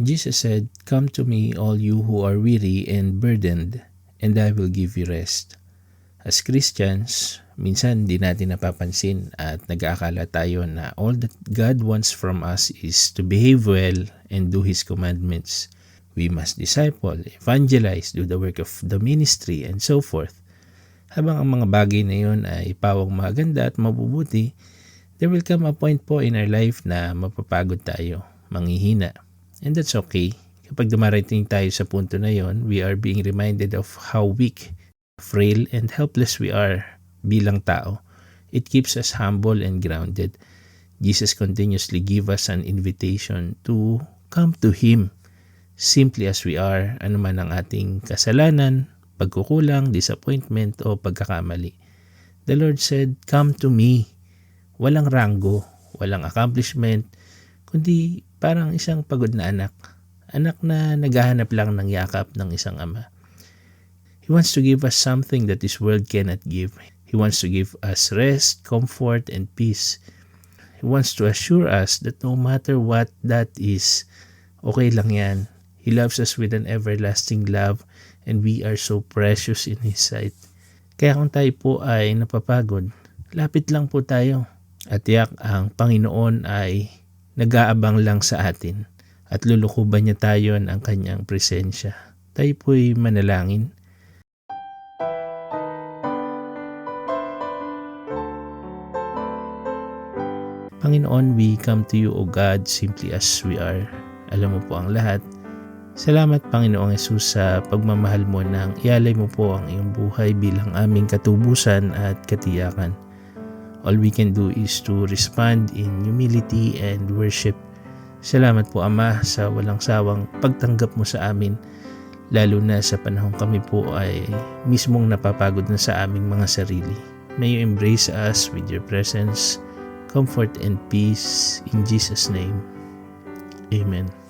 Jesus said, "Come to me, all you who are weary and burdened, and I will give you rest." As Christians, minsan di natin napapansin at nag-aakala tayo na all that God wants from us is to behave well and do His commandments. We must disciple, evangelize, do the work of the ministry, and so forth. Habang ang mga bagay na yun ay pawang maganda at mabubuti, there will come a point po in our life na mapapagod tayo, manghihina. And that's okay. Kapag dumarating tayo sa punto na yon, we are being reminded of how weak, frail, and helpless we are bilang tao. It keeps us humble and grounded. Jesus continuously gives us an invitation to come to Him simply as we are, anuman ang ating kasalanan, pagkukulang, disappointment, o pagkakamali. The Lord said, "Come to me." Walang ranggo, walang accomplishment, kundi parang isang pagod na anak. Anak na naghahanap lang ng yakap ng isang ama. He wants to give us something that this world cannot give. He wants to give us rest, comfort, and peace. He wants to assure us that no matter what that is, okay lang yan. He loves us with an everlasting love, and we are so precious in His sight. Kaya kung tayo po ay napapagod, lapit lang po tayo. At tiyak ang Panginoon ay nag-aabang lang sa atin at lulukuban niya tayo ng kanyang presensya. Tayo po'y manalangin. Panginoon, we come to you, O God, simply as we are. Alam mo po ang lahat. Salamat, Panginoong Hesus, sa pagmamahal mo nang ialay mo po ang iyong buhay bilang aming katubusan at katiyakan. All we can do is to respond in humility and worship. Salamat po, Ama, sa walang sawang pagtanggap mo sa amin, lalo na sa panahon kami po ay mismong napapagod na sa aming mga sarili. May you embrace us with your presence, comfort, and peace. In Jesus' name, Amen.